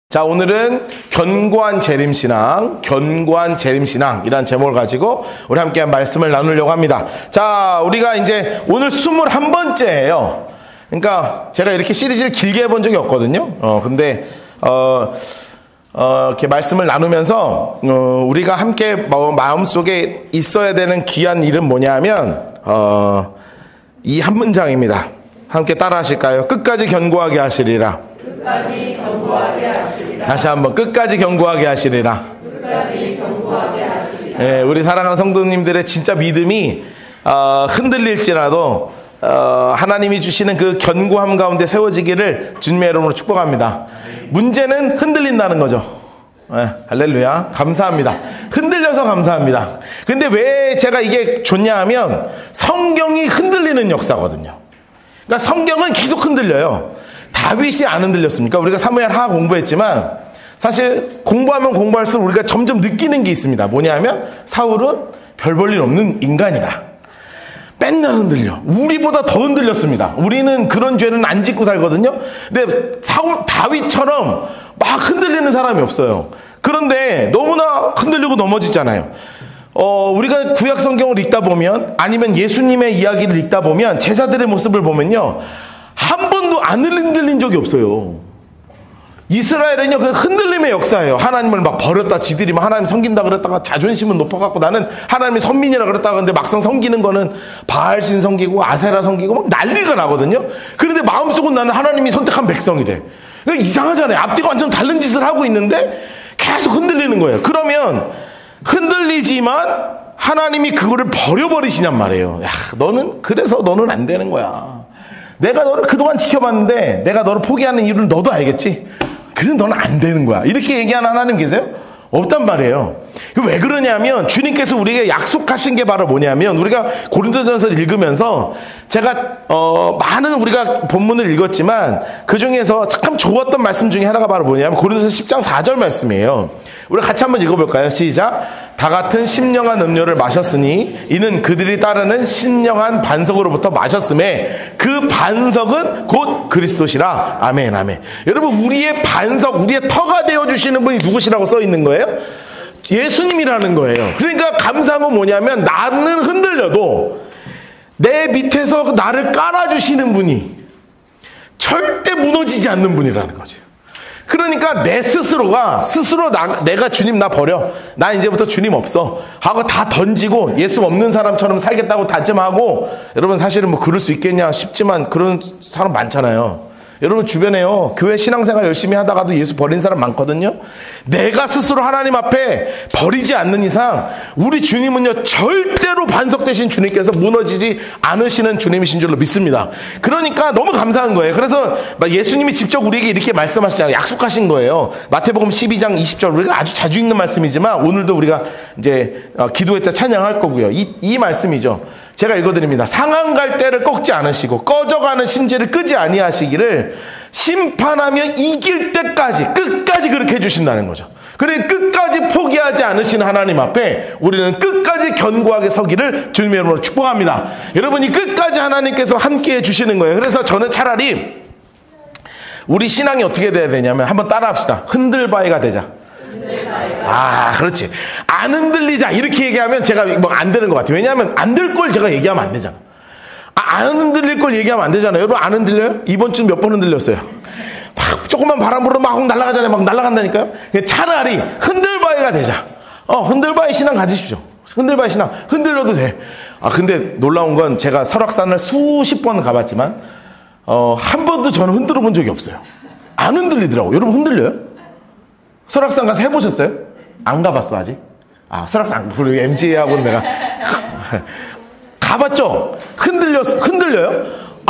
자, 오늘은 견고한 재림신앙, 견고한 재림신앙이라는 제목을 가지고 우리 함께 말씀을 나누려고 합니다. 자, 우리가 이제 오늘 21번째예요. 그러니까 제가 이렇게 시리즈를 길게 해본 적이 없거든요. 근데 이렇게 말씀을 나누면서 우리가 함께 마음속에 있어야 되는 귀한 일은 뭐냐면 이 한 문장입니다. 함께 따라 하실까요? 끝까지 견고하게 하시리라. 끝까지 견고하게 하시리라. 다시 한번 끝까지 견고하게 하시리라. 끝까지 견고하게 하시리라. 네, 우리 사랑하는 성도님들의 진짜 믿음이 흔들릴지라도 하나님이 주시는 그 견고함 가운데 세워지기를 주님의 이름으로 축복합니다. 문제는 흔들린다는 거죠. 네, 할렐루야. 감사합니다. 흔들려서 감사합니다. 근데 왜 제가 이게 좋냐 하면 성경이 흔들리는 역사거든요. 그러니까 성경은 계속 흔들려요. 다윗이 안 흔들렸습니까? 우리가 사무엘 하 공부했지만 사실 공부하면 공부할수록 우리가 점점 느끼는 게 있습니다. 뭐냐면 사울은 별 볼 일 없는 인간이다. 맨날 흔들려. 우리보다 더 흔들렸습니다. 우리는 그런 죄는 안 짓고 살거든요. 근데 다윗처럼 막 흔들리는 사람이 없어요. 그런데 너무나 흔들리고 넘어지잖아요. 우리가 구약 성경을 읽다 보면 아니면 예수님의 이야기를 읽다 보면 제자들의 모습을 보면요. 한 번도 안 흔들린 적이 없어요. 이스라엘은요, 그냥 흔들림의 역사예요. 하나님을 막 버렸다, 지들이 막 하나님 섬긴다 그랬다가 자존심은 높아갖고 나는 하나님의 선민이라 그랬다가 근데 막상 섬기는 거는 바알신 섬기고 아세라 섬기고 막 난리가 나거든요. 그런데 마음속은 나는 하나님이 선택한 백성이래. 그러니까 이상하잖아요. 앞뒤가 완전 다른 짓을 하고 있는데 계속 흔들리는 거예요. 그러면 흔들리지만 하나님이 그거를 버려버리시냔 말이에요. 야, 그래서 너는 안 되는 거야. 내가 너를 그동안 지켜봤는데 내가 너를 포기하는 이유를 너도 알겠지? 그래서 너는 안 되는 거야. 이렇게 얘기하는 하나님 계세요? 없단 말이에요. 왜 그러냐면 주님께서 우리에게 약속하신 게 바로 뭐냐면 우리가 고린도전서를 읽으면서 제가 많은 우리가 본문을 읽었지만 그 중에서 참 좋았던 말씀 중에 하나가 바로 뭐냐면 고린도서 10장 4절 말씀이에요. 우리 같이 한번 읽어볼까요? 시작. 다 같은 신령한 음료를 마셨으니 이는 그들이 따르는 신령한 반석으로부터 마셨음에 그 반석은 곧 그리스도시라. 아멘, 아멘. 여러분, 우리의 반석, 우리의 터가 되어주시는 분이 누구시라고 써 있는 거예요? 예수님이라는 거예요. 그러니까 감사한 건 뭐냐면 나는 흔들려도 내 밑에서 나를 깔아주시는 분이 절대 무너지지 않는 분이라는 거죠. 그러니까 내 스스로가 내가 주님 나 버려, 나 이제부터 주님 없어 하고 다 던지고 예수 없는 사람처럼 살겠다고 다짐하고, 여러분 사실은 뭐 그럴 수 있겠냐 싶지만 그런 사람 많잖아요. 여러분 주변에요, 교회 신앙생활 열심히 하다가도 예수 버린 사람 많거든요. 내가 스스로 하나님 앞에 버리지 않는 이상 우리 주님은요 절대로 반석 되신 주님께서 무너지지 않으시는 주님이신 줄로 믿습니다. 그러니까 너무 감사한 거예요. 그래서 예수님이 직접 우리에게 이렇게 말씀하시잖아요. 약속하신 거예요. 마태복음 12장 20절 우리가 아주 자주 읽는 말씀이지만 오늘도 우리가 이제 기도회 때 찬양할 거고요. 이 말씀이죠. 제가 읽어드립니다. 상한 갈 때를 꺾지 않으시고 꺼져가는 심지를 끄지 아니하시기를 심판하며 이길 때까지 끝까지 그렇게 해주신다는 거죠. 그래 끝까지 포기하지 않으시는 하나님 앞에 우리는 끝까지 견고하게 서기를 주님의 이름으로 축복합니다. 여러분이 끝까지 하나님께서 함께 해주시는 거예요. 그래서 저는 차라리 우리 신앙이 어떻게 돼야 되냐면 한번 따라합시다. 흔들바위가 되자. 아, 그렇지. 안 흔들리자 이렇게 얘기하면 제가 뭐 안 되는 것 같아요. 왜냐하면 안 될 걸 제가 얘기하면 안 되잖아. 안 흔들릴 걸 얘기하면 안 되잖아요. 여러분 안 흔들려요? 이번 주 몇 번 흔들렸어요? 막 조금만 바람 불어도 막 날아가잖아요. 막 날아간다니까요. 차라리 흔들바위가 되자. 흔들바위 신앙 가지십시오. 흔들바위 신앙 흔들려도 돼. 근데 놀라운 건 제가 설악산을 수십 번 가봤지만 한 번도 저는 흔들어 본 적이 없어요. 안 흔들리더라고요. 여러분 흔들려요? 설악산 가서 해보셨어요? 안 가봤어 아직? 설악산 그리고 MG하고는 내가 가봤죠? 흔들려요?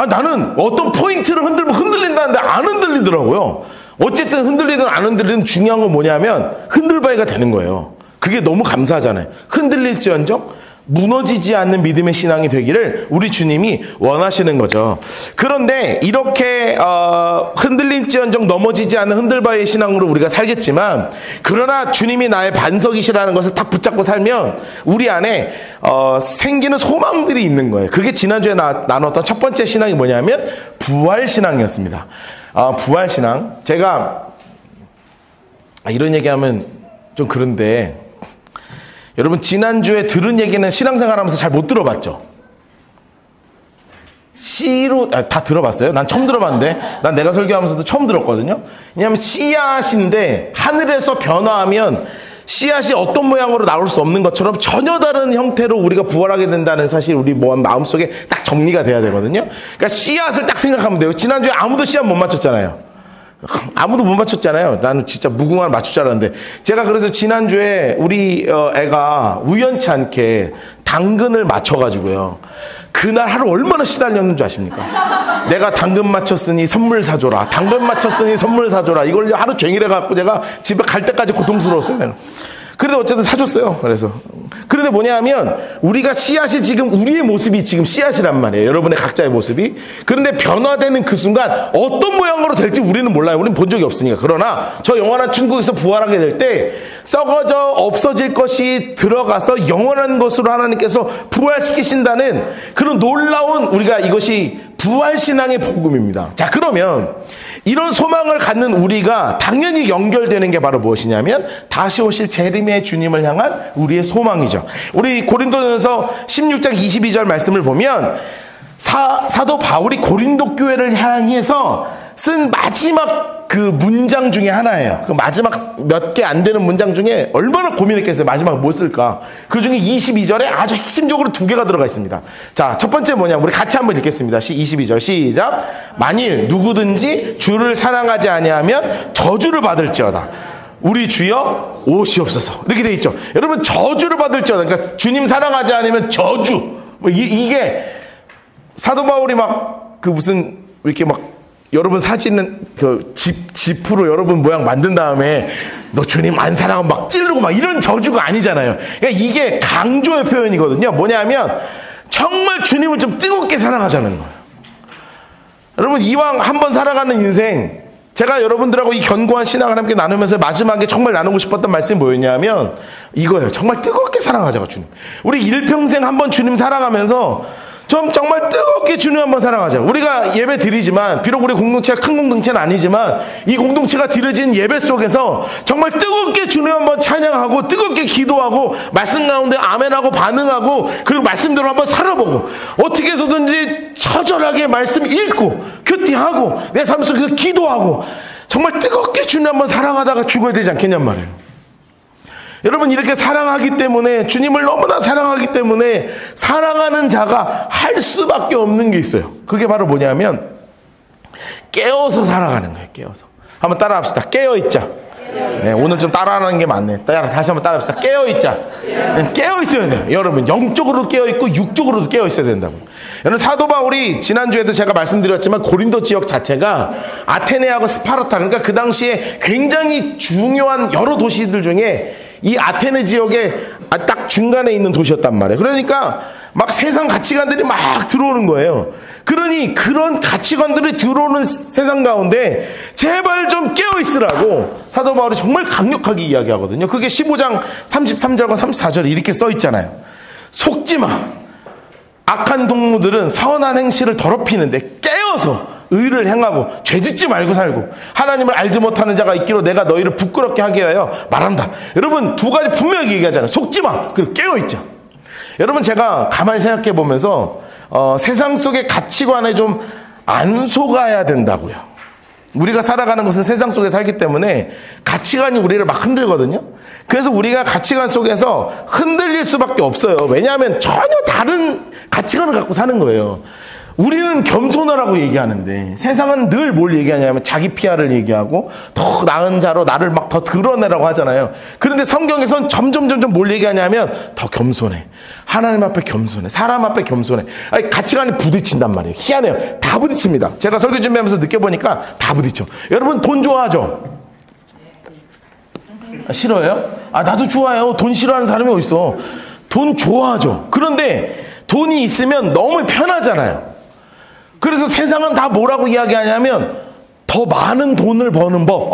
나는 어떤 포인트를 흔들면 흔들린다는데 안 흔들리더라고요. 어쨌든 흔들리든 안 흔들리든 중요한 건 뭐냐면 흔들바위가 되는 거예요. 그게 너무 감사하잖아요. 흔들릴지언정 무너지지 않는 믿음의 신앙이 되기를 우리 주님이 원하시는 거죠. 그런데 이렇게 흔들릴지언정 넘어지지 않는 흔들바위의 신앙으로 우리가 살겠지만, 그러나 주님이 나의 반석이시라는 것을 딱 붙잡고 살면 우리 안에 생기는 소망들이 있는 거예요. 그게 지난주에 나눴던 첫 번째 신앙이 뭐냐면 부활신앙이었습니다. 부활신앙. 제가 이런 얘기하면 좀 그런데 여러분 지난주에 들은 얘기는 신앙생활 하면서 잘 못 들어봤죠? 씨로 다 들어봤어요? 난 처음 들어봤는데 난 내가 설교하면서도 처음 들었거든요. 왜냐하면 씨앗인데 하늘에서 변화하면 씨앗이 어떤 모양으로 나올 수 없는 것처럼 전혀 다른 형태로 우리가 부활하게 된다는 사실 우리 마음속에 딱 정리가 돼야 되거든요. 그러니까 씨앗을 딱 생각하면 돼요. 지난주에 아무도 씨앗 못 맞췄잖아요. 아무도 못 맞췄잖아요. 나는 진짜 무궁화를 맞출 줄 알았는데 제가 그래서 지난주에 우리 애가 우연치 않게 당근을 맞춰가지고요. 그날 하루 얼마나 시달렸는 줄 아십니까? 내가 당근 맞췄으니 선물 사줘라. 당근 맞췄으니 선물 사줘라. 이걸 하루 종일 해갖고 제가 집에 갈 때까지 고통스러웠어요. 내가. 그래도 어쨌든 사줬어요. 그래서. 그런데 뭐냐 하면 우리가 씨앗이 지금 우리의 모습이 지금 씨앗이란 말이에요. 여러분의 각자의 모습이. 그런데 변화되는 그 순간 어떤 모양으로 될지 우리는 몰라요. 우리는 본 적이 없으니까. 그러나 저 영원한 천국에서 부활하게 될 때 썩어져 없어질 것이 들어가서 영원한 것으로 하나님께서 부활시키신다는 그런 놀라운 우리가 이것이 부활신앙의 복음입니다. 자, 그러면 이런 소망을 갖는 우리가 당연히 연결되는 게 바로 무엇이냐면 다시 오실 재림의 주님을 향한 우리의 소망이죠. 우리 고린도전서 16장 22절 말씀을 보면 사도 바울이 고린도 교회를 향해서 쓴 마지막 그 문장 중에 하나예요. 그 마지막 몇 개 안 되는 문장 중에 얼마나 고민했겠어요. 마지막 뭐 쓸까? 그 중에 22절에 아주 핵심적으로 두 개가 들어가 있습니다. 자, 첫 번째 뭐냐? 우리 같이 한번 읽겠습니다. 22절 시작. 만일 누구든지 주를 사랑하지 아니하면 저주를 받을지어다. 우리 주여 오시옵소서. 이렇게 돼 있죠. 여러분 저주를 받을지어다. 그러니까 주님 사랑하지 않으면 저주. 뭐 이게 사도 바울이 막 그 무슨 이렇게 막 여러분 사진은 그 지프로 여러분 모양 만든 다음에 너 주님 안 사랑하면 막 찌르고 막 이런 저주가 아니잖아요. 그러니까 이게 강조의 표현이거든요. 뭐냐면 정말 주님을 좀 뜨겁게 사랑하자는 거예요. 여러분 이왕 한번 살아가는 인생 제가 여러분들하고 이 견고한 신앙을 함께 나누면서 마지막에 정말 나누고 싶었던 말씀이 뭐였냐면 이거예요. 정말 뜨겁게 사랑하자가 주님. 우리 일평생 한번 주님 사랑하면서 좀 정말 뜨겁게 주님 한번 사랑하자. 우리가 예배 드리지만 비록 우리 공동체가 큰 공동체는 아니지만 이 공동체가 드려진 예배 속에서 정말 뜨겁게 주님 한번 찬양하고 뜨겁게 기도하고 말씀 가운데 아멘하고 반응하고 그리고 말씀대로 한번 살아보고 어떻게 해서든지 처절하게 말씀 읽고 큐티하고 내 삶 속에서 기도하고 정말 뜨겁게 주님 한번 사랑하다가 죽어야 되지 않겠냔 말이에요. 여러분 이렇게 사랑하기 때문에 주님을 너무나 사랑하기 때문에 사랑하는 자가 할 수밖에 없는 게 있어요. 그게 바로 뭐냐면 깨어서 살아가는 거예요. 깨어서. 한번 따라합시다. 깨어있자. 네, 오늘 좀 따라하는 게 맞네. 다시 한번 따라합시다. 깨어있자. 깨어있어야 돼요. 여러분 영적으로도 깨어있고 육적으로도 깨어있어야 된다고. 여러분 사도 바울이 지난주에도 제가 말씀드렸지만 고린도 지역 자체가 아테네하고 스파르타 그러니까 그 당시에 굉장히 중요한 여러 도시들 중에 이 아테네 지역에 딱 중간에 있는 도시였단 말이에요. 그러니까 막 세상 가치관들이 막 들어오는 거예요. 그러니 그런 가치관들이 들어오는 세상 가운데 제발 좀 깨어있으라고 사도 바울이 정말 강력하게 이야기하거든요. 그게 15장 33절과 34절에 이렇게 써 있잖아요. 속지 마. 악한 동무들은 선한 행실을 더럽히는데 깨어서 의를 행하고 죄짓지 말고 살고 하나님을 알지 못하는 자가 있기로 내가 너희를 부끄럽게 하게 하여 말한다. 여러분 두 가지 분명히 얘기하잖아요. 속지 마. 그리고 깨어있자. 여러분 제가 가만히 생각해 보면서 세상 속의 가치관에 좀 안 속아야 된다고요. 우리가 살아가는 것은 세상 속에 살기 때문에 가치관이 우리를 막 흔들거든요. 그래서 우리가 가치관 속에서 흔들릴 수밖에 없어요. 왜냐하면 전혀 다른 가치관을 갖고 사는 거예요. 우리는 겸손하라고 얘기하는데 세상은 늘 뭘 얘기하냐면 자기 PR을 얘기하고 더 나은 자로 나를 막 더 드러내라고 하잖아요. 그런데 성경에선 점점 뭘 얘기하냐면 더 겸손해. 하나님 앞에 겸손해. 사람 앞에 겸손해. 아니, 가치관이 부딪힌단 말이에요. 희한해요. 다 부딪힙니다. 제가 설교 준비하면서 느껴보니까 다 부딪혀. 여러분 돈 좋아하죠? 싫어요? 나도 좋아해요. 돈 싫어하는 사람이 어딨어. 돈 좋아하죠. 그런데 돈이 있으면 너무 편하잖아요. 그래서 세상은 다 뭐라고 이야기하냐면 더 많은 돈을 버는 법.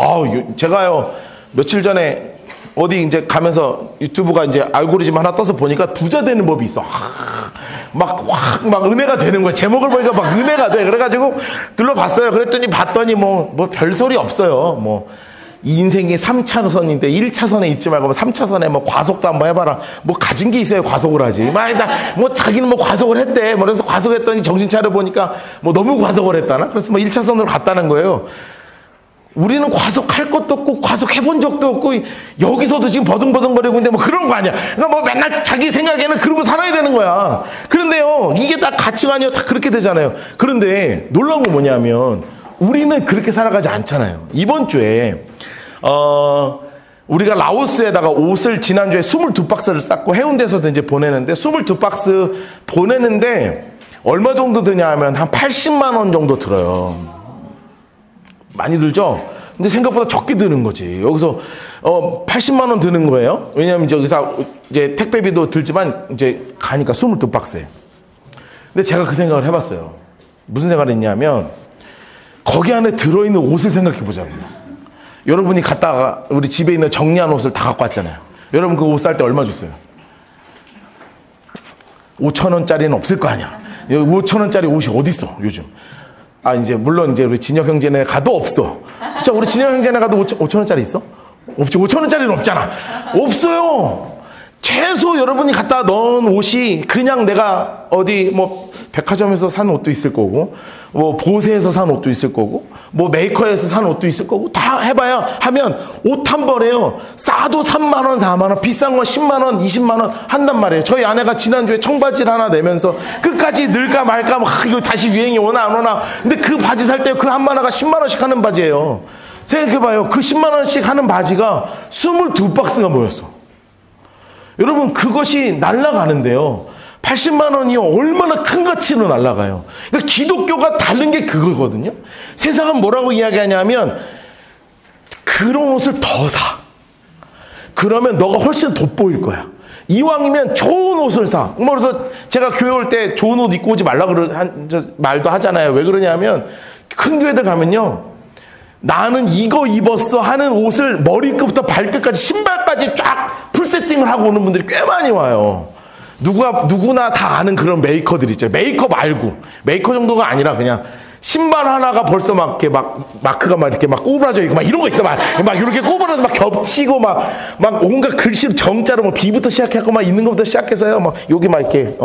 제가요 며칠 전에 어디 이제 가면서 유튜브가 이제 알고리즘 하나 떠서 보니까 부자 되는 법이 있어. 막 은혜가 되는 거야. 제목을 보니까 막 은혜가 돼. 그래가지고 들러봤어요. 그랬더니 봤더니 뭐 별소리 없어요. 이 인생이 3차선인데 1차선에 있지 말고 3차선에 뭐 과속도 한번 해봐라. 뭐 가진 게 있어야 과속을 하지. 뭐 자기는 뭐 과속을 했대. 뭐 그래서 과속했더니 정신 차려 보니까 뭐 너무 과속을 했다나? 그래서 뭐 1차선으로 갔다는 거예요. 우리는 과속할 것도 없고 과속해본 적도 없고 여기서도 지금 버둥버둥거리고 있는데 뭐 그런 거 아니야. 그러니까 뭐 맨날 자기 생각에는 그러고 살아야 되는 거야. 그런데요, 이게 다 가치관이요. 다 그렇게 되잖아요. 그런데 놀라운 건 뭐냐면 우리는 그렇게 살아가지 않잖아요. 이번 주에 우리가 라오스에다가 옷을 지난주에 22박스를 쌌고 해운대에서도 이제 보내는데 22박스 보내는데 얼마 정도 드냐 하면 한 80만 원 정도 들어요. 많이 들죠? 근데 생각보다 적게 드는 거지. 여기서 80만 원 드는 거예요. 왜냐하면 저기서 이제 택배비도 들지만 이제 가니까 22박스에. 근데 제가 그 생각을 해봤어요. 무슨 생각을 했냐면 거기 안에 들어있는 옷을 생각해 보자고요. 여러분이 갔다가 우리 집에 있는 정리한 옷을 다 갖고 왔잖아요. 여러분 그 옷 살 때 얼마 줬어요? 5,000원짜리는 없을 거 아니야. 5,000원짜리 옷이 어디 있어 요즘? 이제 물론 이제 우리 진혁 형제네 가도 없어. 자, 우리 진혁 형제네 가도 5,000원짜리 있어? 없지. 5,000원짜리는 없잖아. 없어요. 최소 여러분이 갖다 넣은 옷이 그냥 내가 어디 뭐 백화점에서 산 옷도 있을 거고, 뭐 보세에서 산 옷도 있을 거고, 뭐 메이커에서 산 옷도 있을 거고, 다 해봐야 하면 옷 한 벌에요. 싸도 3만 원, 4만 원, 비싼 거 10만 원, 20만 원 한단 말이에요. 저희 아내가 지난주에 청바지를 하나 내면서 끝까지 늘까 말까, 이거 다시 유행이 오나 안 오나. 근데 그 바지 살 때 그 한 마나가 10만 원씩 하는 바지예요. 생각해봐요. 그 10만 원씩 하는 바지가 22박스가 모였어. 여러분 그것이 날아가는데요. 80만 원이 얼마나 큰 가치로 날아가요. 그러니까 기독교가 다른 게 그거거든요. 세상은 뭐라고 이야기하냐면 그런 옷을 더 사. 그러면 너가 훨씬 돋보일 거야. 이왕이면 좋은 옷을 사. 그래서 제가 교회 올 때 좋은 옷 입고 오지 말라고 말도 하잖아요. 왜 그러냐면 큰 교회들 가면요, 나는 이거 입었어 하는 옷을 머리끝부터 발끝까지 신발까지 쫙 풀세팅을 하고 오는 분들이 꽤 많이 와요. 누구나 다 아는 그런 메이커들 있죠. 메이커 말고, 메이커 정도가 아니라 그냥 신발 하나가 벌써 막 이렇게 마크가 막 이렇게 막 꼬부라져 있고 막 이런 거 있어. 막 이렇게 꼬부라서 막 겹치고 막 온갖 글씨로 정자로 뭐 B부터 시작하고 막 있는 것부터 시작해서요. 막 여기 막 이렇게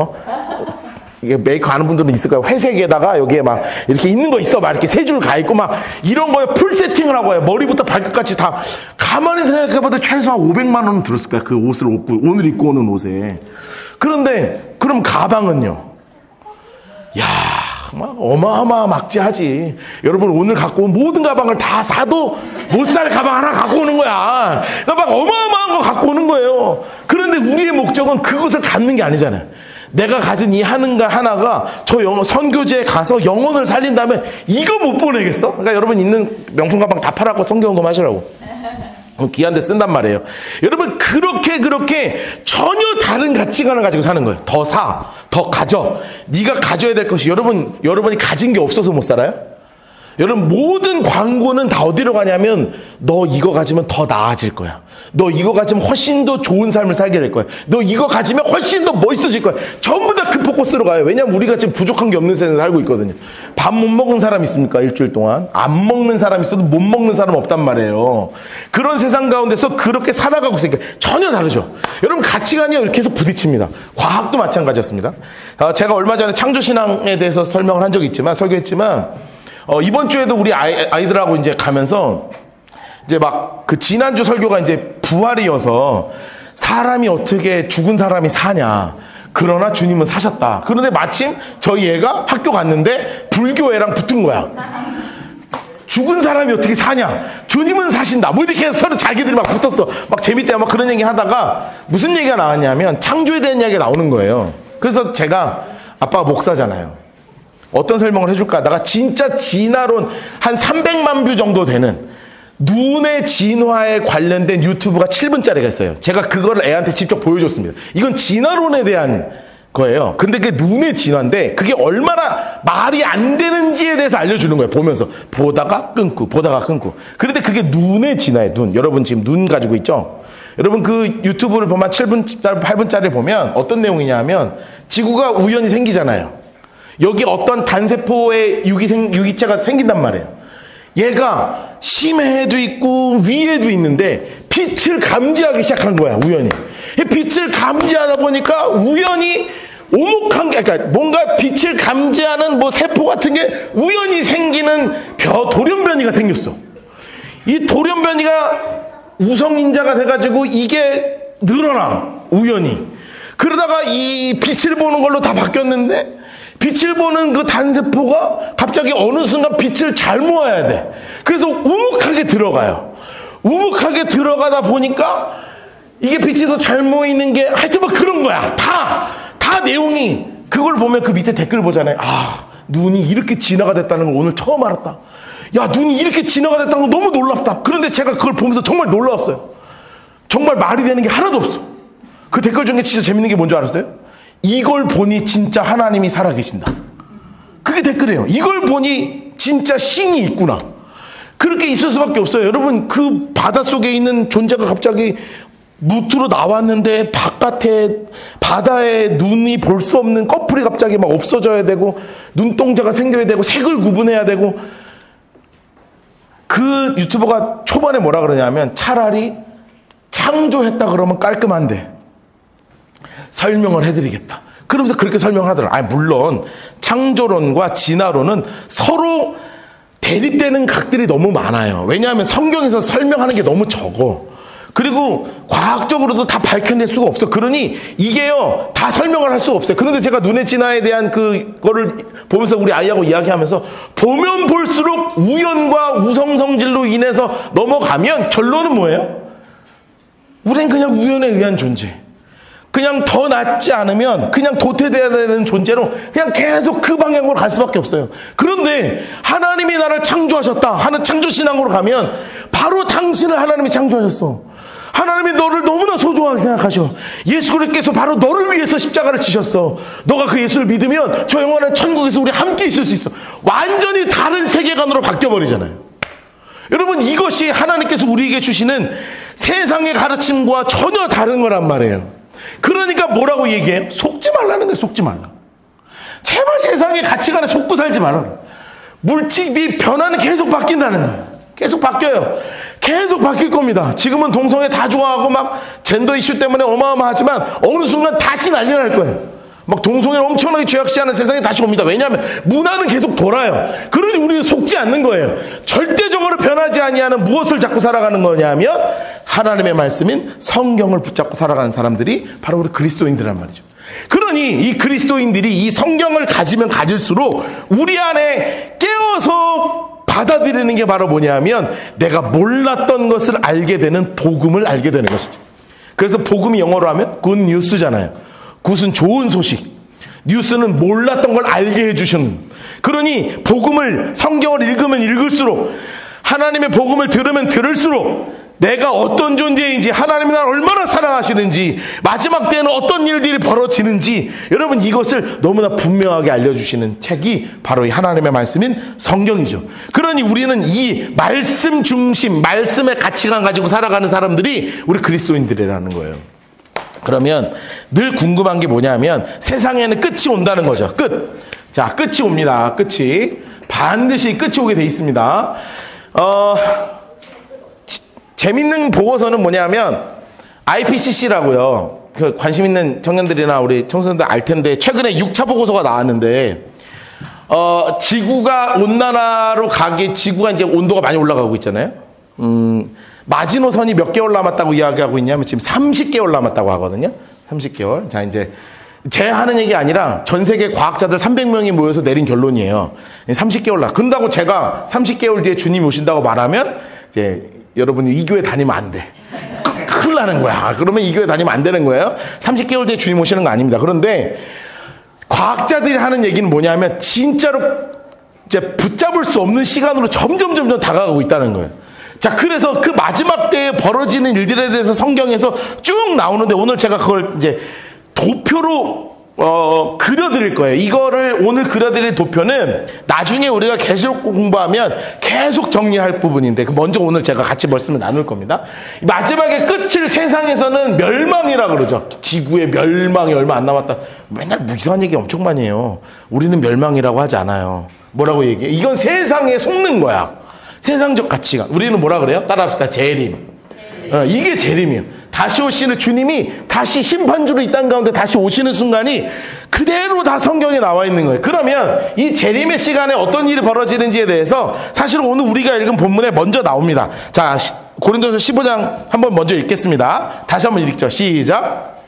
이게 메이커 아는 분들은 있을 거예요. 회색에다가 여기에 막 이렇게 있는 거 있어. 막 이렇게 세 줄 가 있고 막 이런 거에 풀 세팅을 하고 해요. 머리부터 발끝까지 다. 가만히 생각해봐도 최소한 500만 원은 들었을 거야. 그 옷을 오늘 입고 오는 옷에. 그런데 그럼 가방은요? 야, 막 어마어마막지하지. 여러분 오늘 갖고 온 모든 가방을 다 사도 못 살 가방 하나 갖고 오는 거야. 그러니까 막 어마어마한 거 갖고 오는 거예요. 그런데 우리의 목적은 그것을 갖는 게 아니잖아요. 내가 가진 이 하나가 저 선교지에 가서 영혼을 살린다면 이거 못 보내겠어? 그러니까 여러분 있는 명품 가방 다 팔아고 성경금 하시라고. 귀한 데 쓴단 말이에요. 여러분 그렇게 전혀 다른 가치관을 가지고 사는 거예요. 더 사, 더 가져. 네가 가져야 될 것이 여러분이 가진 게 없어서 못 살아요? 여러분 모든 광고는 다 어디로 가냐면 너 이거 가지면 더 나아질 거야. 너 이거 가지면 훨씬 더 좋은 삶을 살게 될 거야. 너 이거 가지면 훨씬 더 멋있어질 거야. 전부 다 그 포커스로 가요. 왜냐면 우리가 지금 부족한 게 없는 세상에 살고 있거든요. 밥 못 먹은 사람 있습니까? 일주일 동안. 안 먹는 사람 있어도 못 먹는 사람 없단 말이에요. 그런 세상 가운데서 그렇게 살아가고 있으니까 전혀 다르죠. 여러분 가치관이 이렇게 해서 부딪힙니다. 과학도 마찬가지였습니다. 제가 얼마 전에 창조신앙에 대해서 설명을 한 적이 있지만, 설교했지만 이번 주에도 우리 아이들하고 이제 가면서 이제 막 그 지난주 설교가 이제 부활이어서 사람이 어떻게 죽은 사람이 사냐. 그러나 주님은 사셨다. 그런데 마침 저희 애가 학교 갔는데 불교 애랑 붙은 거야. 죽은 사람이 어떻게 사냐. 주님은 사신다. 뭐 이렇게 서로 자기들이 막 붙었어. 막 재밌대요. 막 그런 얘기 하다가 무슨 얘기가 나왔냐면 창조에 대한 이야기가 나오는 거예요. 그래서 제가 아빠가 목사잖아요. 어떤 설명을 해줄까 하다가 진짜 진화론 한 300만 뷰 정도 되는 눈의 진화에 관련된 유튜브가 7분짜리가 있어요. 제가 그거를 애한테 직접 보여줬습니다. 이건 진화론에 대한 거예요. 근데 그게 눈의 진화인데 그게 얼마나 말이 안 되는지에 대해서 알려주는 거예요. 보면서 보다가 끊고 보다가 끊고. 그런데 그게 눈의 진화예요. 눈. 여러분 지금 눈 가지고 있죠? 여러분 그 유튜브를 보면 7분, 8분짜리 보면 어떤 내용이냐 하면 지구가 우연히 생기잖아요. 여기 어떤 단세포의 유기체가 생긴단 말이에요. 얘가 심해에도 있고 위에도 있는데 빛을 감지하기 시작한 거야, 우연히. 빛을 감지하다 보니까 우연히 오목한 게, 그러니까 뭔가 빛을 감지하는 뭐 세포 같은 게 우연히 생기는 돌연변이가 생겼어. 이 돌연변이가 우성인자가 돼가지고 이게 늘어나, 우연히. 그러다가 이 빛을 보는 걸로 다 바뀌었는데, 빛을 보는 그 단세포가 갑자기 어느 순간 빛을 잘 모아야 돼. 그래서 우묵하게 들어가요. 우묵하게 들어가다 보니까 이게 빛이 더 잘 모이는 게 하여튼 뭐 그런 거야. 다 내용이. 그걸 보면 그 밑에 댓글 보잖아요. 아, 눈이 이렇게 진화가 됐다는 걸 오늘 처음 알았다. 야, 눈이 이렇게 진화가 됐다는 거 너무 놀랍다. 그런데 제가 그걸 보면서 정말 놀라웠어요. 정말 말이 되는 게 하나도 없어. 그 댓글 중에 진짜 재밌는 게 뭔지 알았어요? 이걸 보니 진짜 하나님이 살아계신다. 그게 댓글이에요. 이걸 보니 진짜 신이 있구나. 그렇게 있을 수밖에 없어요. 여러분, 그 바닷속에 있는 존재가 갑자기 무트로 나왔는데 바깥에 바다에 눈이 볼 수 없는 꺼풀이 갑자기 막 없어져야 되고 눈동자가 생겨야 되고 색을 구분해야 되고. 그 유튜버가 초반에 뭐라 그러냐면 차라리 창조했다 그러면 깔끔한데 설명을 해드리겠다. 그러면서 그렇게 설명하더라. 아니, 물론 창조론과 진화론은 서로 대립되는 각들이 너무 많아요. 왜냐하면 성경에서 설명하는 게 너무 적어. 그리고 과학적으로도 다 밝혀낼 수가 없어. 그러니 이게요, 다 설명을 할 수가 없어요. 그런데 제가 눈의 진화에 대한 그거를 보면서 우리 아이하고 이야기하면서 보면 볼수록 우연과 우성성질로 인해서 넘어가면 결론은 뭐예요? 우린 그냥 우연에 의한 존재. 그냥 더 낫지 않으면 그냥 도태되어야 되는 존재로 그냥 계속 그 방향으로 갈 수밖에 없어요. 그런데 하나님이 나를 창조하셨다 하는 창조신앙으로 가면 바로 당신을 하나님이 창조하셨어. 하나님이 너를 너무나 소중하게 생각하셔. 예수 그리스도께서 바로 너를 위해서 십자가를 지셨어. 너가 그 예수를 믿으면 저 영원한 천국에서 우리 함께 있을 수 있어. 완전히 다른 세계관으로 바뀌어버리잖아요. 여러분, 이것이 하나님께서 우리에게 주시는 세상의 가르침과 전혀 다른 거란 말이에요. 그러니까 뭐라고 얘기해요? 속지 말라는 거예요. 속지 말라. 제발 세상의 가치관에 속고 살지 말아라. 물질이 변화는 계속 바뀐다는 거예요. 계속 바뀌어요. 계속 바뀔 겁니다. 지금은 동성애 다 좋아하고 막 젠더 이슈 때문에 어마어마하지만 어느 순간 다시 난리 날 거예요. 막 동성애를 엄청나게 죄악시하는 세상이 다시 옵니다. 왜냐하면 문화는 계속 돌아요. 그러니 우리는 속지 않는 거예요. 절대적으로 변하지 아니하는 무엇을 잡고 살아가는 거냐면 하나님의 말씀인 성경을 붙잡고 살아가는 사람들이 바로 우리 그리스도인들란 말이죠. 그러니 이 그리스도인들이 이 성경을 가지면 가질수록 우리 안에 깨어서 받아들이는 게 바로 뭐냐면 내가 몰랐던 것을 알게 되는 복음을 알게 되는 것이죠. 그래서 복음이 영어로 하면 굿 뉴스잖아요. 굿은 좋은 소식, 뉴스는 몰랐던 걸 알게 해주시는. 그러니 복음을, 성경을 읽으면 읽을수록, 하나님의 복음을 들으면 들을수록 내가 어떤 존재인지, 하나님이 나를 얼마나 사랑하시는지, 마지막 때에는 어떤 일들이 벌어지는지, 여러분 이것을 너무나 분명하게 알려주시는 책이 바로 이 하나님의 말씀인 성경이죠. 그러니 우리는 이 말씀 중심, 말씀의 가치관 가지고 살아가는 사람들이 우리 그리스도인들이라는 거예요. 그러면 늘 궁금한 게 뭐냐면 세상에는 끝이 온다는 거죠. 끝. 자, 끝이 옵니다. 끝이. 반드시 끝이 오게 돼 있습니다. 재밌는 보고서는 뭐냐면 IPCC라고요. 그 관심 있는 청년들이나 우리 청소년들 알 텐데 최근에 6차 보고서가 나왔는데 지구가 온난화로 가게 지구가 이제 온도가 많이 올라가고 있잖아요. 마지노선이 몇 개월 남았다고 이야기하고 있냐면 지금 30개월 남았다고 하거든요. 30개월. 자, 이제 제 하는 얘기 아니라 전 세계 과학자들 300명이 모여서 내린 결론이에요. 30개월 나. 그런다고 제가 30개월 뒤에 주님 오신다고 말하면 이제 여러분이 이 교회 다니면 안 돼. 큰일 나는 거야. 그러면 이 교회 다니면 안 되는 거예요. 30개월 뒤에 주님 오시는 거 아닙니다. 그런데 과학자들이 하는 얘기는 뭐냐면 진짜로 이제 붙잡을 수 없는 시간으로 점점 다가가고 있다는 거예요. 자, 그래서 그 마지막 때에 벌어지는 일들에 대해서 성경에서 쭉 나오는데 오늘 제가 그걸 이제 도표로 그려드릴 거예요. 이거를 오늘 그려드릴 도표는 나중에 우리가 계속 공부하면 계속 정리할 부분인데 먼저 오늘 제가 같이 말씀을 나눌 겁니다. 마지막에 끝을 세상에서는 멸망이라 그러죠. 지구의 멸망이 얼마 안 남았다. 맨날 이상한 얘기 엄청 많이 해요. 우리는 멸망이라고 하지 않아요. 뭐라고 얘기해? 이건 세상에 속는 거야. 세상적 가치관. 우리는 뭐라 그래요? 따라합시다. 재림. 이게 재림이에요. 다시 오시는 주님이 다시 심판주로 이 땅 가운데 다시 오시는 순간이 그대로 다 성경에 나와 있는 거예요. 그러면 이 재림의 시간에 어떤 일이 벌어지는지에 대해서 사실 오늘 우리가 읽은 본문에 먼저 나옵니다. 자, 고린도서 15장 한번 먼저 읽겠습니다. 다시 한번 읽죠. 시작.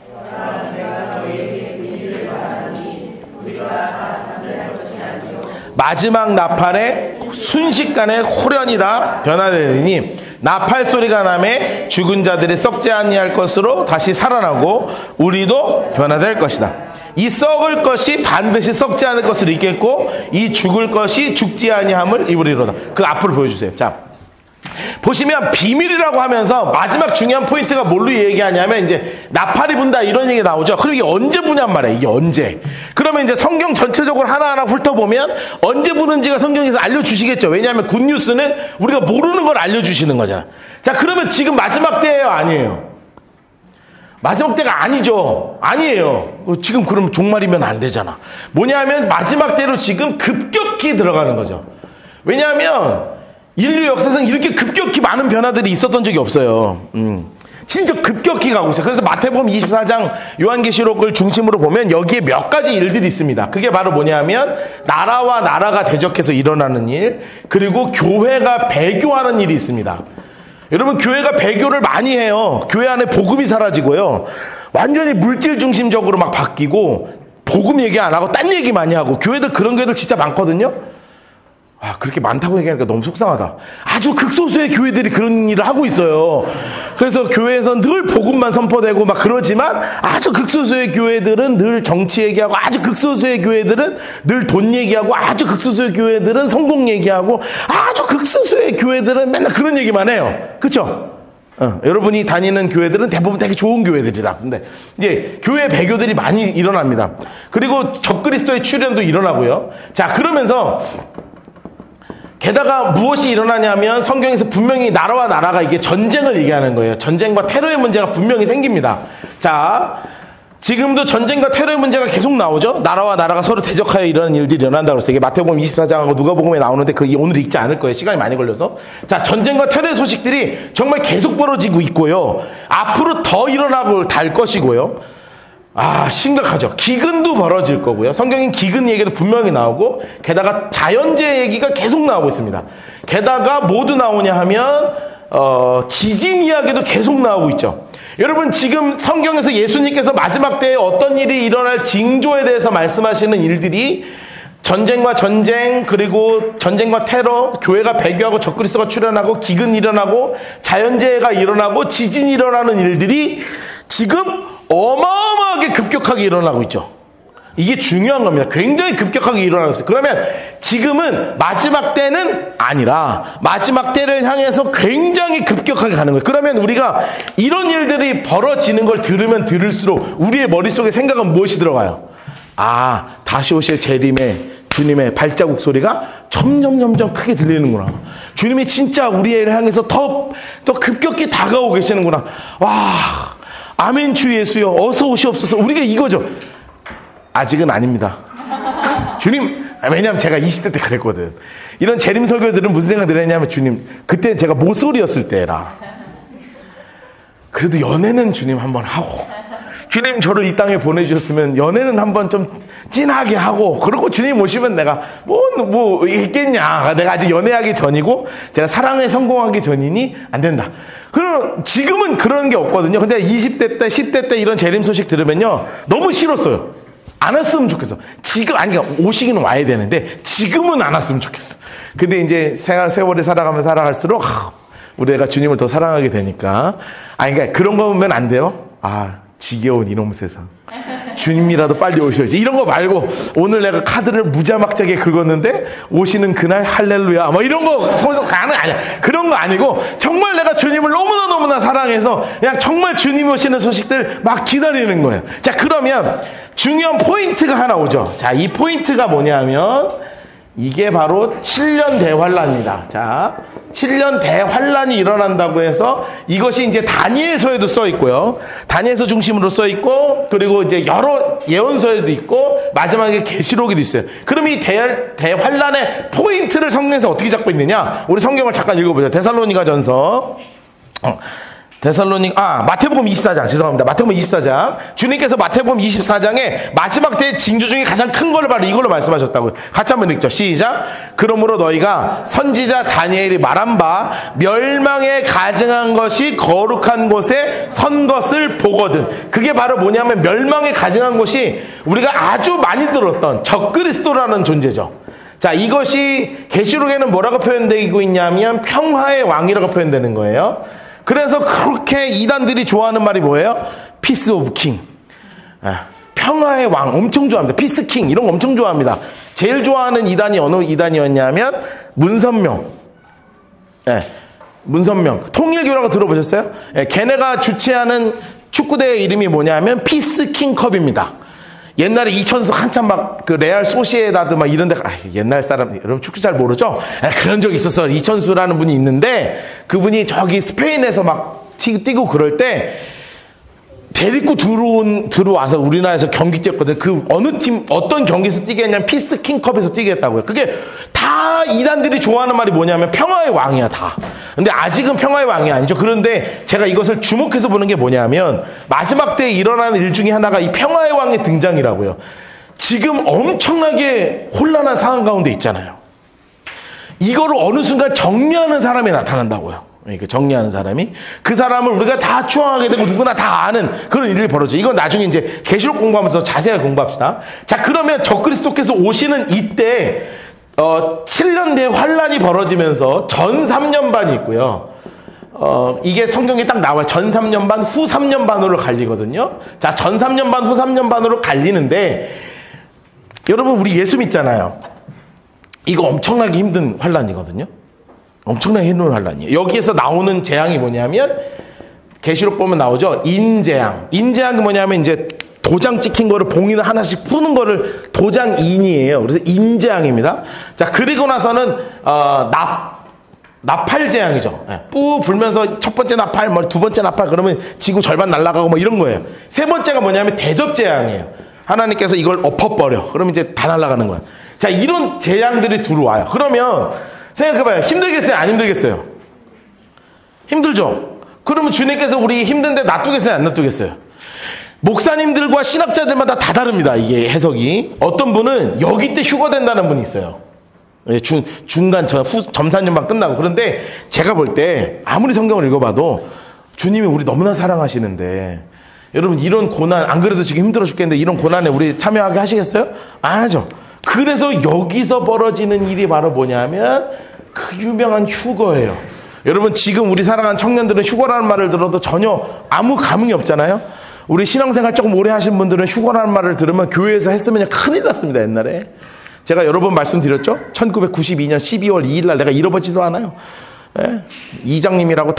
마지막 나팔에 순식간에 호련히 다 변화되리니 나팔 소리가 나매 죽은 자들이 썩지 아니할 것으로 다시 살아나고 우리도 변화될 것이다. 이 썩을 것이 반드시 썩지 않을 것을 입겠고 이 죽을 것이 죽지 아니함을 입으리로다. 그 앞으로 보여주세요. 자, 보시면 비밀이라고 하면서 마지막 중요한 포인트가 뭘로 얘기하냐면 이제 나팔이 분다 이런 얘기 나오죠. 그럼 이게 언제 부냔 말이에요. 이게 언제. 그러면 이제 성경 전체적으로 하나하나 훑어보면 언제 부는지가 성경에서 알려주시겠죠. 왜냐하면 굿뉴스는 우리가 모르는 걸 알려주시는 거잖아. 자, 그러면 지금 마지막 때예요? 아니에요? 마지막 때가 아니죠. 아니에요. 지금 그럼 종말이면 안 되잖아. 뭐냐면 마지막 때로 지금 급격히 들어가는 거죠. 왜냐하면 인류 역사상 이렇게 급격히 많은 변화들이 있었던 적이 없어요. 진짜 급격히 가고 있어요. 그래서 마태복음 24장 요한계시록을 중심으로 보면 여기에 몇 가지 일들이 있습니다. 그게 바로 뭐냐면 나라와 나라가 대적해서 일어나는 일, 그리고 교회가 배교하는 일이 있습니다. 여러분, 교회가 배교를 많이 해요. 교회 안에 복음이 사라지고요. 완전히 물질 중심적으로 막 바뀌고 복음 얘기 안 하고 딴 얘기 많이 하고, 교회들 그런 교회들 진짜 많거든요. 아, 그렇게 많다고 얘기하니까 너무 속상하다. 아주 극소수의 교회들이 그런 일을 하고 있어요. 그래서 교회에서 늘 복음만 선포되고 막 그러지만 아주 극소수의 교회들은 늘 정치 얘기하고, 아주 극소수의 교회들은 늘 돈 얘기하고, 아주 극소수의 교회들은 성공 얘기하고, 아주 극소수의 교회들은 맨날 그런 얘기만 해요. 그렇죠? 여러분이 다니는 교회들은 대부분 되게 좋은 교회들이다. 근데 이제 교회 배교들이 많이 일어납니다. 그리고 적그리스도의 출현도 일어나고요. 자, 그러면서 게다가 무엇이 일어나냐면 성경에서 분명히 나라와 나라가 이게 전쟁을 얘기하는 거예요. 전쟁과 테러의 문제가 분명히 생깁니다. 자, 지금도 전쟁과 테러의 문제가 계속 나오죠. 나라와 나라가 서로 대적하여 이런 일들이 일어난다고 했어요. 이게 마태복음 24장하고 누가복음에 나오는데 그게 오늘 읽지 않을 거예요. 시간이 많이 걸려서. 자, 전쟁과 테러의 소식들이 정말 계속 벌어지고 있고요. 앞으로 더 일어나고 달 것이고요. 아, 심각하죠. 기근도 벌어질 거고요. 성경인 기근 얘기도 분명히 나오고, 게다가 자연재해 얘기가 계속 나오고 있습니다. 게다가 뭐도 나오냐 하면 지진 이야기도 계속 나오고 있죠. 여러분, 지금 성경에서 예수님께서 마지막 때에 어떤 일이 일어날 징조에 대해서 말씀하시는 일들이 전쟁과 전쟁, 그리고 전쟁과 테러, 교회가 배교하고 적그리스도가 출현하고, 기근 일어나고, 자연재해가 일어나고, 지진이 일어나는 일들이 지금 어마어마하게 급격하게 일어나고 있죠. 이게 중요한 겁니다. 굉장히 급격하게 일어나고 있어요. 그러면 지금은 마지막 때는 아니라 마지막 때를 향해서 굉장히 급격하게 가는 거예요. 그러면 우리가 이런 일들이 벌어지는 걸 들으면 들을수록 우리의 머릿속에 생각은 무엇이 들어가요? 아, 다시 오실 재림의 주님의 발자국 소리가 점점 크게 들리는구나. 주님이 진짜 우리를 향해서 더 급격히 다가오고 계시는구나. 와, 아멘 주 예수여 어서 오시옵소서. 우리가 이거죠. 아직은 아닙니다. 주님, 왜냐하면 제가 20대 때 그랬거든. 이런 재림 설교들은 무슨 생각 들었냐면, 주님, 그때 제가 모쏠이었을 때라. 그래도 연애는 주님 한번 하고, 주님 저를 이 땅에 보내주셨으면 연애는 한번 좀 진하게 하고, 그리고 주님 오시면 내가 뭐 있겠냐. 내가 아직 연애하기 전이고 제가 사랑에 성공하기 전이니 안 된다. 그럼 지금은 그런 게 없거든요. 근데 20대 때 10대 때 이런 재림 소식 들으면요 너무 싫었어요. 안 왔으면 좋겠어. 지금, 아니, 오시기는 와야 되는데 지금은 안 왔으면 좋겠어. 근데 이제 세월이 살아가면 살아갈수록 우리 애가 주님을 더 사랑하게 되니까, 아니, 그러니까 그런 거 보면 안 돼요. 아, 지겨운 이놈 세상. 주님이라도 빨리 오셔야지. 이런 거 말고, 오늘 내가 카드를 무자막자게 긁었는데 오시는 그날 할렐루야 뭐 이런 거 가는 아니야. 그런 거 아니고 정말 내가 주님을 너무나 사랑해서 그냥 정말 주님 오시는 소식들 막 기다리는 거예요. 자, 그러면 중요한 포인트가 하나 오죠. 자, 이 포인트가 뭐냐면 이게 바로 7년 대환란입니다. 자, 7년 대환란이 일어난다고 해서 이것이 이제 다니엘서에도 써 있고요. 다니엘서 중심으로 써 있고, 그리고 이제 여러 예언서에도 있고, 마지막에 계시록에도 있어요. 그럼 이 대환란의 포인트를 성경에서 어떻게 잡고 있느냐? 우리 성경을 잠깐 읽어보자. 데살로니가전서. 마태복음 24장, 죄송합니다. 마태복음 24장. 주님께서 마태복음 24장에 마지막 때의 징조 중에 가장 큰 걸 바로 이걸로 말씀하셨다고요. 같이 한번 읽죠. 시작. 그러므로 너희가 선지자 다니엘이 말한 바 멸망에 가증한 것이 거룩한 곳에 선 것을 보거든. 그게 바로 뭐냐면 멸망에 가증한 것이 우리가 아주 많이 들었던 적그리스도라는 존재죠. 자, 이것이 계시록에는 뭐라고 표현되고 있냐면 평화의 왕이라고 표현되는 거예요. 그래서 그렇게 이단들이 좋아하는 말이 뭐예요? 피스 오브 킹. 평화의 왕 엄청 좋아합니다. 피스 킹 이런 거 엄청 좋아합니다. 제일 좋아하는 이단이 어느 이단이었냐면 문선명. 문선명. 통일교라고 들어보셨어요? 걔네가 주최하는 축구대회 이름이 뭐냐면 피스 킹 컵입니다. 옛날에 이천수 한참 막 그 레알 소시에다드 막 이런 데 옛날 사람 여러분 축구 잘 모르죠? 그런 적이 있었어. 이천수라는 분이 있는데 그분이 저기 스페인에서 막 뛰고 그럴 때 데리고 들어와서 우리나라에서 경기 뛰었거든. 그 어느 팀 어떤 경기에서 뛰게 했냐면 피스킹컵에서 뛰게 했다고요. 그게 다 이단들이 좋아하는 말이 뭐냐면 평화의 왕이야 다. 근데 아직은 평화의 왕이 아니죠. 그런데 제가 이것을 주목해서 보는 게 뭐냐면 마지막 때에 일어나는 일 중에 하나가 이 평화의 왕의 등장이라고요. 지금 엄청나게 혼란한 상황 가운데 있잖아요. 이거를 어느 순간 정리하는 사람이 나타난다고요. 그러니까 정리하는 사람이 그 사람을 우리가 다 추앙하게 되고 누구나 다 아는 그런 일이 벌어져. 이건 나중에 이제 계시록 공부하면서 자세하게 공부합시다. 자, 그러면 적그리스도께서 오시는 이때 7년 뒤에 환란이 벌어지면서 전 3년반이 있고요. 이게 성경에 딱 나와요. 전 3년반, 후 3년반으로 갈리거든요. 자, 전 3년반, 후 3년반으로 갈리는데 여러분 우리 예수 믿잖아요. 이거 엄청나게 힘든 환란이거든요. 엄청나게 힘든 환란이에요. 여기에서 나오는 재앙이 뭐냐면 계시록 보면 나오죠. 인재앙. 인재앙이 뭐냐면 이제 도장 찍힌 거를 봉인을 하나씩 푸는 거를 도장인이에요. 그래서 인재앙입니다. 자, 그리고 나서는 나팔재앙이죠. 뿌 불면서 첫 번째 나팔, 뭐 두 번째 나팔 그러면 지구 절반 날아가고 뭐 이런 거예요. 세 번째가 뭐냐면 대접재앙이에요. 하나님께서 이걸 엎어버려. 그러면 이제 다 날아가는 거야. 자, 이런 재앙들이 들어와요. 그러면 생각해봐요. 힘들겠어요? 안 힘들겠어요? 힘들죠? 그러면 주님께서 우리 힘든데 놔두겠어요? 안 놔두겠어요? 목사님들과 신학자들마다 다 다릅니다. 이게 해석이. 어떤 분은 여기 때 휴거된다는 분이 있어요. 중간 점산년반 끝나고. 그런데 제가 볼 때 아무리 성경을 읽어봐도 주님이 우리 너무나 사랑하시는데 여러분 이런 고난, 안 그래도 지금 힘들어 죽겠는데 이런 고난에 우리 참여하게 하시겠어요? 안 하죠. 그래서 여기서 벌어지는 일이 바로 뭐냐면 그 유명한 휴거예요. 여러분 지금 우리 사랑하는 청년들은 휴거라는 말을 들어도 전혀 아무 감흥이 없잖아요. 우리 신앙생활 조금 오래 하신 분들은 휴거라는 말을 들으면 교회에서 했으면 큰일 났습니다. 옛날에 제가 여러 번 말씀드렸죠. 1992년 12월 2일 날 내가 잃어버지도 않아요. 이장님이라고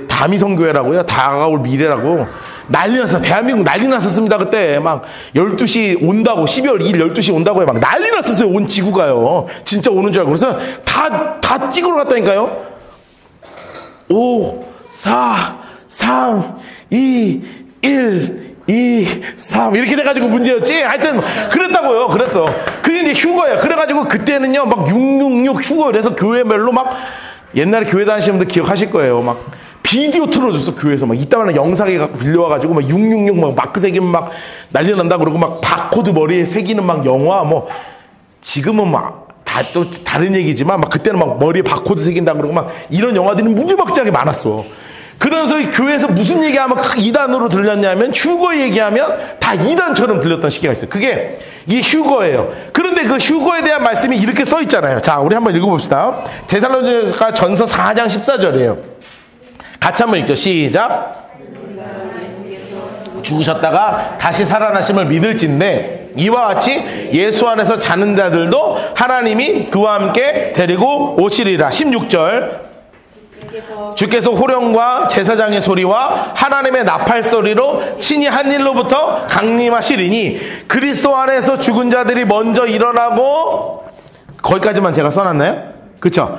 다미성교회라고요. 다가올 미래라고 난리 났어. 대한민국 난리 났었습니다. 그때 막 12시 온다고 12월 2일 12시 온다고 막 난리 났었어요. 온 지구가요. 진짜 오는 줄 알고. 그래서 다 찍으러 갔다니까요. 5 4 3 2 1 2 3 이렇게 돼가지고 문제였지. 하여튼 그랬다고요. 그랬어. 그게 이제 휴거예요. 그래가지고 그때는요 막 666 휴거. 그래서 교회별로 막 옛날에 교회 다니시는 분들 기억하실 거예요. 막 비디오 틀어줬어. 교회에서 막 이따만한 영상에 빌려와가지고 막 666 막 마크 새기면 막 난리 난다 그러고 막 바코드 머리에 새기는 막 영화 뭐 지금은 막 다 또 다른 얘기지만 막 그때는 막 머리에 바코드 새긴다 그러고 막 이런 영화들이 무지막지하게 많았어. 그래서 교회에서 무슨 얘기하면 이단으로 들렸냐면 휴거 얘기하면 다 이단처럼 들렸던 시기가 있어요. 그게 이 휴거예요. 그런데 그 휴거에 대한 말씀이 이렇게 써 있잖아요. 자, 우리 한번 읽어봅시다. 데살로니가 전서 4장 14절이에요. 같이 한번 읽죠. 시작. 죽으셨다가 다시 살아나심을 믿을진데 이와 같이 예수 안에서 자는 자들도 하나님이 그와 함께 데리고 오시리라. 16절. 주께서 호령과 제사장의 소리와 하나님의 나팔 소리로 친히 하늘로부터 강림하시리니 그리스도 안에서 죽은 자들이 먼저 일어나고 거기까지만 제가 써놨나요? 그쵸?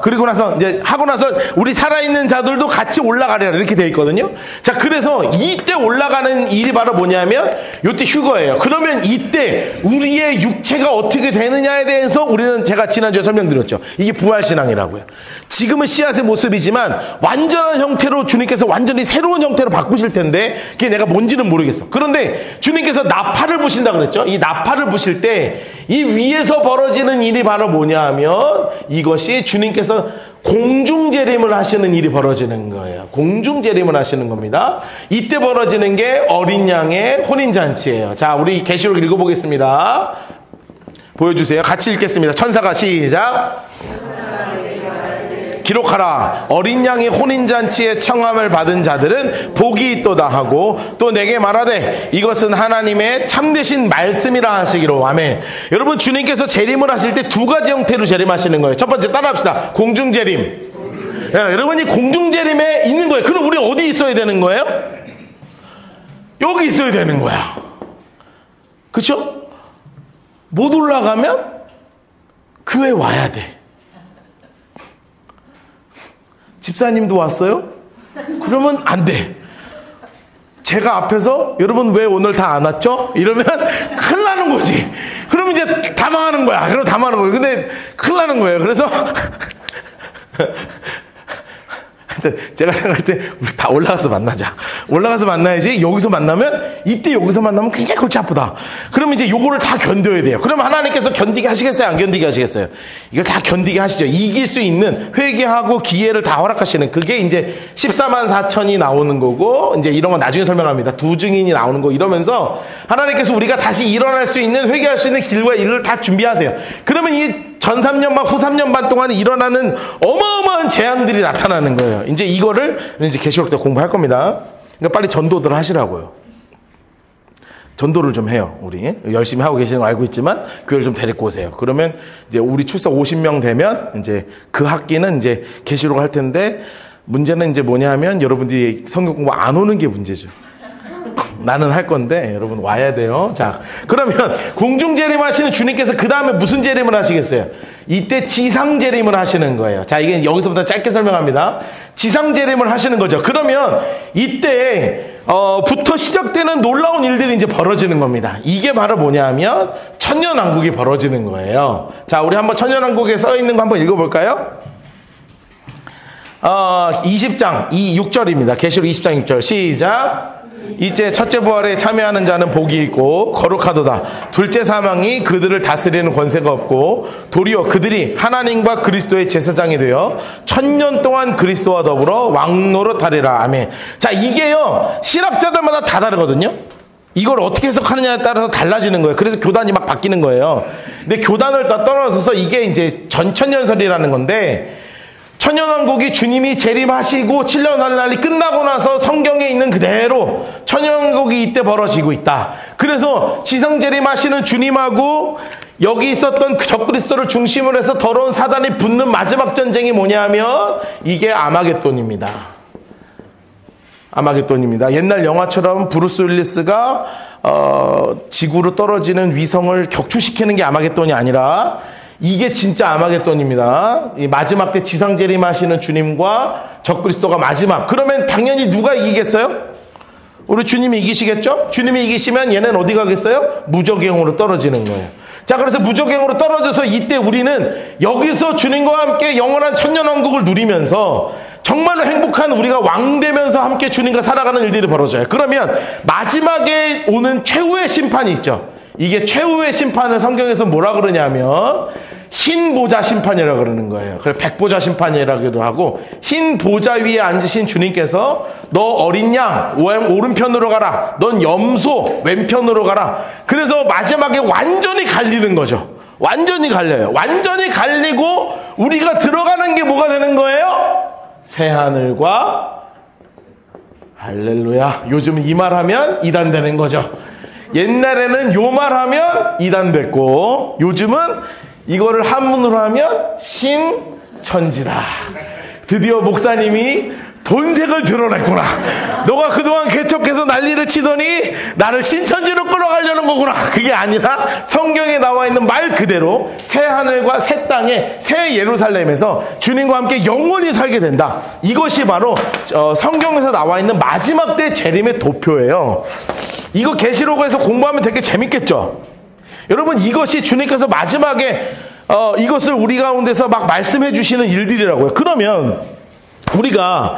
그리고 나서 이제 하고 나서 우리 살아있는 자들도 같이 올라가리라 이렇게 되어 있거든요. 자, 그래서 이때 올라가는 일이 바로 뭐냐면 이때 휴거예요. 그러면 이때 우리의 육체가 어떻게 되느냐에 대해서 우리는 제가 지난주에 설명드렸죠. 이게 부활신앙이라고요. 지금은 씨앗의 모습이지만 완전한 형태로 주님께서 완전히 새로운 형태로 바꾸실 텐데 그게 내가 뭔지는 모르겠어. 그런데 주님께서 나팔을 부신다 그랬죠. 이 나팔을 부실 때 이 위에서 벌어지는 일이 바로 뭐냐 하면 이것이 주님께서 공중재림을 하시는 일이 벌어지는 거예요. 공중재림을 하시는 겁니다. 이때 벌어지는 게 어린 양의 혼인잔치예요. 자, 우리 계시록 읽어보겠습니다. 보여주세요. 같이 읽겠습니다. 천사가 시작. 기록하라. 어린 양의 혼인잔치의 청함을 받은 자들은 복이 있도다 하고 또 내게 말하되 이것은 하나님의 참되신 말씀이라 하시기로. 아멘. 여러분, 주님께서 재림을 하실 때 두 가지 형태로 재림하시는 거예요. 첫 번째 따라합시다. 공중재림. 여러분이 공중재림에 있는 거예요. 그럼 우리 어디 있어야 되는 거예요? 여기 있어야 되는 거야. 그쵸? 못 올라가면 교회 와야 돼. 집사님도 왔어요? 그러면 안 돼. 제가 앞에서 여러분 왜 오늘 다 안 왔죠? 이러면 큰일 나는 거지. 그러면 이제 다 망하는 거야. 그럼 다 망하는 거예요. 근데 큰일 나는 거예요. 그래서 제가 생각할 때 우리 다 올라가서 만나자. 올라가서 만나야지. 여기서 만나면 이때 여기서 만나면 굉장히 골치 아프다. 그러면 이제 요거를 다 견뎌야 돼요. 그러면 하나님께서 견디게 하시겠어요? 안 견디게 하시겠어요? 이걸 다 견디게 하시죠. 이길 수 있는 회개하고 기회를 다 허락하시는 그게 이제 14만 4천이 나오는 거고 이제 이런 건 나중에 설명합니다. 두 증인이 나오는 거 이러면서 하나님께서 우리가 다시 일어날 수 있는 회개할 수 있는 길과 일을 다 준비하세요. 그러면 이 전 3년 반, 후 3년 반 동안에 일어나는 어마어마한 재앙들이 나타나는 거예요. 이제 이거를 이제 계시록 때 공부할 겁니다. 그러니까 빨리 전도들 하시라고요. 전도를 좀 해요. 우리 열심히 하고 계시는 거 알고 있지만 교회를 좀 데리고 오세요. 그러면 이제 우리 출석 50명 되면 이제 그 학기는 이제 계시록 할 텐데 문제는 이제 뭐냐면 여러분들이 성경 공부 안 오는 게 문제죠. 나는 할 건데 여러분 와야 돼요. 자, 그러면 공중재림 하시는 주님께서 그 다음에 무슨 재림을 하시겠어요? 이때 지상재림을 하시는 거예요. 자, 이게 여기서부터 짧게 설명합니다. 지상재림을 하시는 거죠. 그러면 이때 부터 시작되는 놀라운 일들이 이제 벌어지는 겁니다. 이게 바로 뭐냐면 천년왕국이 벌어지는 거예요. 자, 우리 한번 천년왕국에 써 있는 거 한번 읽어볼까요? 20장 6절입니다. 계시록 20장 6절 시작. 이제 첫째 부활에 참여하는 자는 복이 있고 거룩하도다. 둘째 사망이 그들을 다스리는 권세가 없고 도리어 그들이 하나님과 그리스도의 제사장이 되어 1000년 동안 그리스도와 더불어 왕노릇하리라. 아멘. 자, 이게요 신학자들마다 다 다르거든요. 이걸 어떻게 해석하느냐에 따라서 달라지는 거예요. 그래서 교단이 막 바뀌는 거예요. 근데 교단을 다 떨어져서 이게 이제 전천년설이라는 건데, 천년왕국이 주님이 재림하시고 7년 환란이 끝나고 나서 성경에 있는 그대로 천년왕국이 이때 벌어지고 있다. 그래서 지성 재림하시는 주님하고 여기 있었던 적그리스도를 중심으로 해서 더러운 사단이 붙는 마지막 전쟁이 뭐냐면 이게 아마겟돈입니다. 아마겟돈입니다. 옛날 영화처럼 브루스 윌리스가 지구로 떨어지는 위성을 격추시키는 게 아마겟돈이 아니라 이게 진짜 아마겟돈입니다. 이 마지막 때 지상 재림하시는 주님과 적그리스도가 마지막. 그러면 당연히 누가 이기겠어요? 우리 주님이 이기시겠죠? 주님이 이기시면 얘는 어디 가겠어요? 무적행으로 떨어지는 거예요. 자, 그래서 무적행으로 떨어져서 이때 우리는 여기서 주님과 함께 영원한 천년왕국을 누리면서 정말로 행복한 우리가 왕 되면서 함께 주님과 살아가는 일들이 벌어져요. 그러면 마지막에 오는 최후의 심판이 있죠. 이게 최후의 심판을 성경에서 뭐라 그러냐면 흰 보좌 심판이라고 그러는 거예요. 그래서 백보좌 심판이라고도 하고, 흰 보좌 위에 앉으신 주님께서 너 어린 양 오른편으로 가라, 넌 염소 왼편으로 가라. 그래서 마지막에 완전히 갈리는 거죠. 완전히 갈려요. 완전히 갈리고 우리가 들어가는 게 뭐가 되는 거예요? 새하늘과 할렐루야. 요즘은 이 말하면 이단되는 거죠. 옛날에는 요 말하면 이단됐고 요즘은 이거를 한문으로 하면 신천지다. 드디어 목사님이 본색을 드러냈구나. 너가 그동안 개척해서 난리를 치더니 나를 신천지로 끌어가려는 거구나. 그게 아니라 성경에 나와 있는 말 그대로 새 하늘과 새 땅에 새 예루살렘에서 주님과 함께 영원히 살게 된다. 이것이 바로 성경에서 나와 있는 마지막 때 재림의 도표예요. 이거 계시록에서 공부하면 되게 재밌겠죠. 여러분, 이것이 주님께서 마지막에 이것을 우리 가운데서 막 말씀해 주시는 일들이라고요. 그러면 우리가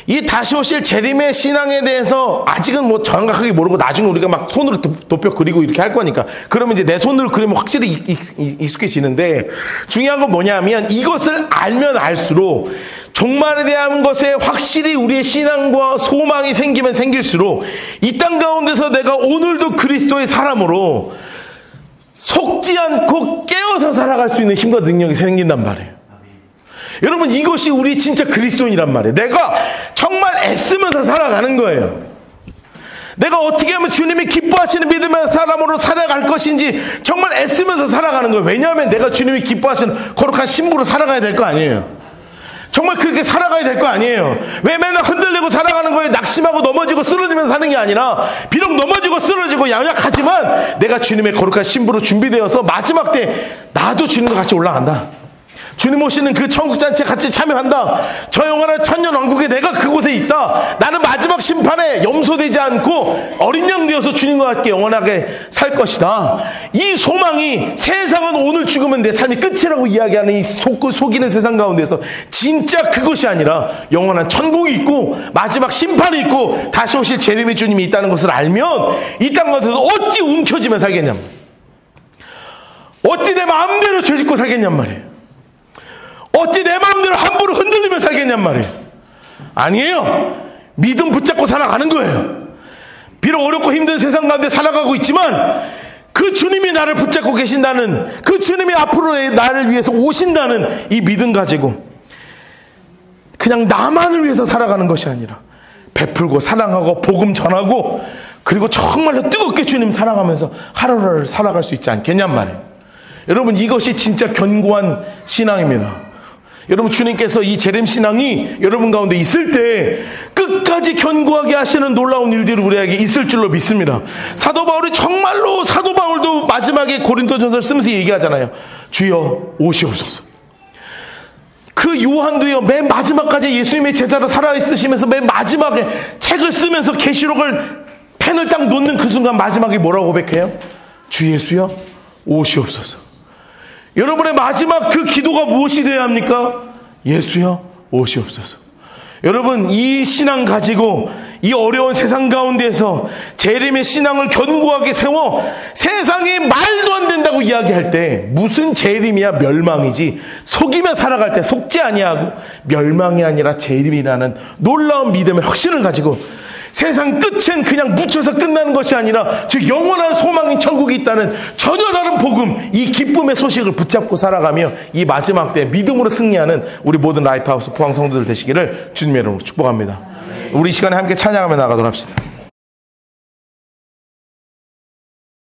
이 다시 오실 재림의 신앙에 대해서 아직은 뭐 정확하게 모르고 나중에 우리가 막 손으로 도표 그리고 이렇게 할 거니까, 그러면 이제 내 손으로 그리면 확실히 익숙해지는데, 중요한 건 뭐냐면 이것을 알면 알수록, 종말에 대한 것에 확실히 우리의 신앙과 소망이 생기면 생길수록 이 땅 가운데서 내가 오늘도 그리스도의 사람으로 속지 않고 깨어서 살아갈 수 있는 힘과 능력이 생긴단 말이에요. 여러분, 이것이 우리 진짜 그리스도인이란 말이에요. 내가 정말 애쓰면서 살아가는 거예요. 내가 어떻게 하면 주님이 기뻐하시는 믿음의 사람으로 살아갈 것인지 정말 애쓰면서 살아가는 거예요. 왜냐하면 내가 주님이 기뻐하시는 거룩한 신부로 살아가야 될 거 아니에요. 정말 그렇게 살아가야 될 거 아니에요. 왜 맨날 흔들리고 살아가는 거에 낙심하고 넘어지고 쓰러지면서 사는 게 아니라, 비록 넘어지고 쓰러지고 연약하지만 내가 주님의 거룩한 신부로 준비되어서 마지막 때 나도 주님과 같이 올라간다. 주님 오시는 그 천국잔치에 같이 참여한다. 저 영원한 천년왕국에 내가 그곳에 있다. 나는 마지막 심판에 염소되지 않고 어린 양 되어서 주님과 함께 영원하게 살 것이다. 이 소망이, 세상은 오늘 죽으면 내 삶이 끝이라고 이야기하는 이 속이는 세상 가운데서 진짜 그것이 아니라 영원한 천국이 있고 마지막 심판이 있고 다시 오실 재림의 주님이 있다는 것을 알면 이 땅 가운데서 어찌 움켜쥐면 살겠냔 말이에요. 어찌 내 마음대로 죄 짓고 살겠냔 말이에요. 어찌 내 마음대로 함부로 흔들리며 살겠냔 말이에요. 아니에요. 믿음 붙잡고 살아가는 거예요. 비록 어렵고 힘든 세상 가운데 살아가고 있지만 그 주님이 나를 붙잡고 계신다는, 그 주님이 앞으로 나를 위해서 오신다는 이 믿음 가지고 그냥 나만을 위해서 살아가는 것이 아니라 베풀고 사랑하고 복음 전하고, 그리고 정말로 뜨겁게 주님 사랑하면서 하루를 살아갈 수 있지 않겠냔 말이에요. 여러분, 이것이 진짜 견고한 신앙입니다. 여러분, 주님께서 이 재림신앙이 여러분 가운데 있을 때 끝까지 견고하게 하시는 놀라운 일들이 우리에게 있을 줄로 믿습니다. 사도 바울이 정말로, 사도 바울도 마지막에 고린도전서를 쓰면서 얘기하잖아요. 주여 오시옵소서. 그 요한도요, 맨 마지막까지 예수님의 제자로 살아있으시면서 맨 마지막에 책을 쓰면서 계시록을 펜을 딱 놓는 그 순간 마지막에 뭐라고 고백해요? 주 예수여 오시옵소서. 여러분의 마지막 그 기도가 무엇이 되어야 합니까? 예수여 오시옵소서. 여러분, 이 신앙 가지고 이 어려운 세상 가운데서 재림의 신앙을 견고하게 세워 세상이 말도 안 된다고 이야기할 때 무슨 재림이야 멸망이지, 속이며 살아갈 때 속지 아니하고 멸망이 아니라 재림이라는 놀라운 믿음의 확신을 가지고 세상 끝은 그냥 묻혀서 끝나는 것이 아니라 즉 영원한 소망인 천국이 있다는 전혀 다른 복음, 이 기쁨의 소식을 붙잡고 살아가며 이 마지막 때 믿음으로 승리하는 우리 모든 라이트하우스 포항 성도들 되시기를 주님의 이름으로 축복합니다. 우리 이 시간에 함께 찬양하며 나가도록 합시다.